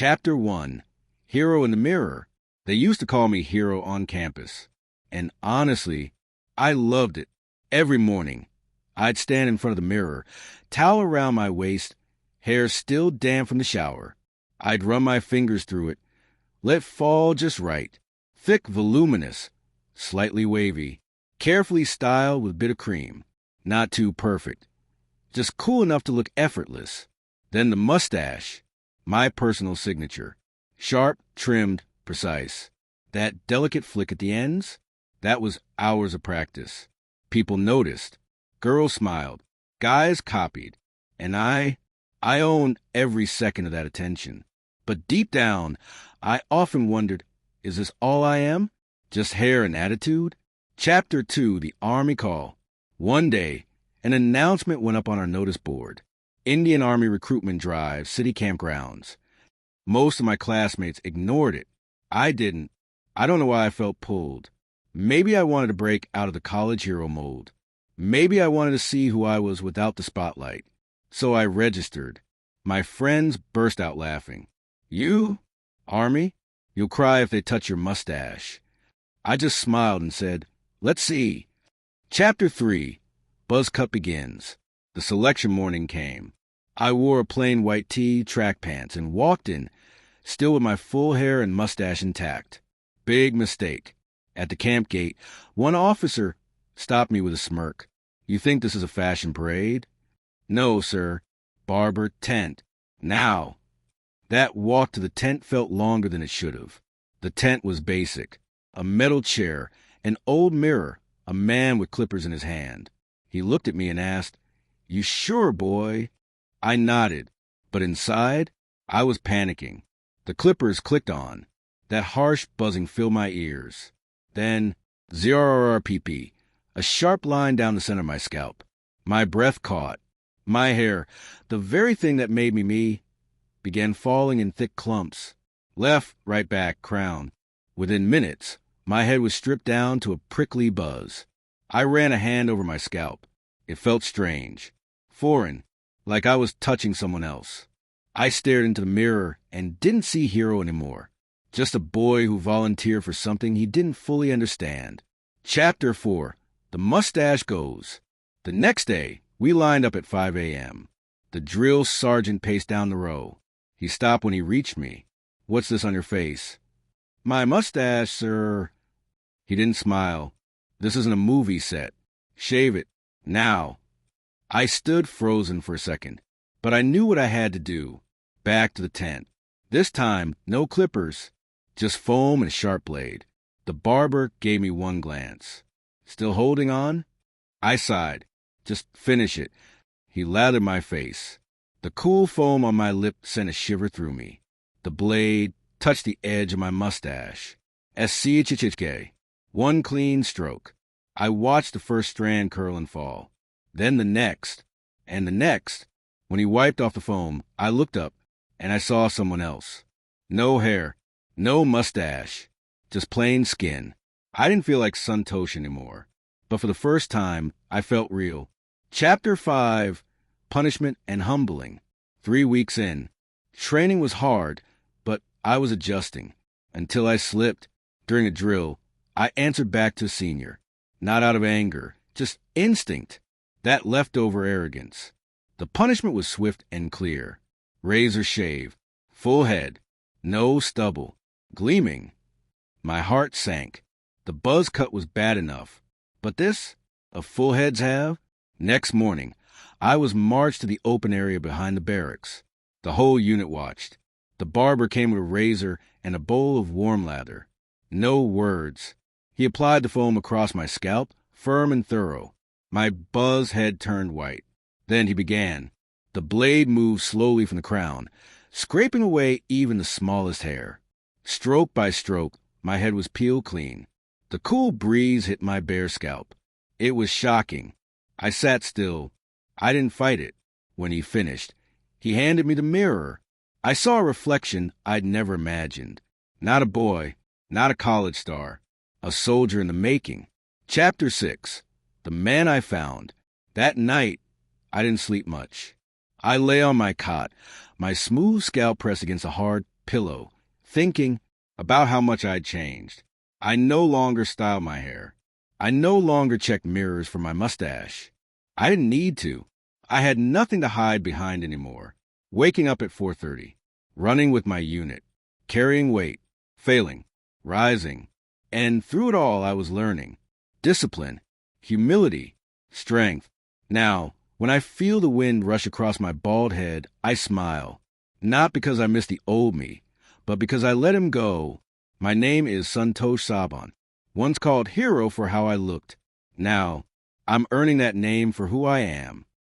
Chapter 1, Hero in the Mirror. They used to call me Hero on campus. And honestly, I loved it. Every morning, I'd stand in front of the mirror, towel around my waist, hair still damp from the shower. I'd run my fingers through it, let it fall just right, thick, voluminous, slightly wavy, carefully styled with a bit of cream. Not too perfect, just cool enough to look effortless. Then the mustache, my personal signature. Sharp, trimmed, precise. That delicate flick at the ends, that was hours of practice. People noticed. Girls smiled. Guys copied. And I owned every second of that attention. But deep down, I often wondered, is this all I am? Just hair and attitude? Chapter 2, The Army Call. One day, an announcement went up on our notice board. Indian Army recruitment drive, city campgrounds. Most of my classmates ignored it. I didn't. I don't know why I felt pulled. Maybe I wanted to break out of the college hero mold. Maybe I wanted to see who I was without the spotlight. So I registered. My friends burst out laughing. You? Army? You'll cry if they touch your mustache. I just smiled and said, let's see. Chapter 3, Buzz Cut begins. The selection morning came. I wore a plain white tee, track pants, and walked in, still with my full hair and mustache intact. Big mistake. At the camp gate, one officer stopped me with a smirk. You think this is a fashion parade? No, sir. Barber tent. Now. That walk to the tent felt longer than it should have. The tent was basic. A metal chair, an old mirror, a man with clippers in his hand. He looked at me and asked, You sure, boy? I nodded, but inside, I was panicking. The clippers clicked on. That harsh buzzing filled my ears. Then, ZRRPP, a sharp line down the center of my scalp. My breath caught. My hair, the very thing that made me me, began falling in thick clumps. Left, right back, crown. Within minutes, my head was stripped down to a prickly buzz. I ran a hand over my scalp. It felt strange, foreign, like I was touching someone else. I stared into the mirror and didn't see Hero anymore. Just a boy who volunteered for something he didn't fully understand. Chapter 4, The Mustache Goes. The next day, we lined up at 5 a.m. The drill sergeant paced down the row. He stopped when he reached me. What's this on your face? My mustache, sir. He didn't smile. This isn't a movie set. Shave it. Now. I stood frozen for a second, but I knew what I had to do. Back to the tent. This time, no clippers, just foam and a sharp blade. The barber gave me one glance. Still holding on? I sighed. Just finish it. He lathered my face. The cool foam on my lip sent a shiver through me. The blade touched the edge of my mustache. Chichike. One clean stroke. I watched the first strand curl and fall. Then the next. And the next. When he wiped off the foam, I looked up, and I saw someone else. No hair. No mustache. Just plain skin. I didn't feel like Santosh anymore. But for the first time, I felt real. Chapter 5, Punishment and Humbling. 3 weeks in. Training was hard, but I was adjusting. Until I slipped. During a drill, I answered back to a senior. Not out of anger, just instinct. That leftover arrogance. The punishment was swift and clear. Razor shave. Full head. No stubble. Gleaming. My heart sank. The buzz cut was bad enough. But this? A full heads have? Next morning, I was marched to the open area behind the barracks. The whole unit watched. The barber came with a razor and a bowl of warm lather. No words. He applied the foam across my scalp, firm and thorough. My buzz head turned white. Then he began. The blade moved slowly from the crown, scraping away even the smallest hair. Stroke by stroke, my head was peeled clean. The cool breeze hit my bare scalp. It was shocking. I sat still. I didn't fight it. When he finished, he handed me the mirror. I saw a reflection I'd never imagined. Not a boy, not a college star, a soldier in the making. Chapter 6, The Man I Found. That night, I didn't sleep much. I lay on my cot, my smooth scalp pressed against a hard pillow, thinking about how much I'd changed. I no longer styled my hair. I no longer checked mirrors for my mustache. I didn't need to. I had nothing to hide behind anymore. Waking up at 4:30, running with my unit, carrying weight, failing, rising, and through it all I was learning. Discipline, humility, strength. Now, when I feel the wind rush across my bald head, I smile. Not because I miss the old me, but because I let him go. My name is Santosh Saban, once called Hero for how I looked. Now, I'm earning that name for who I am.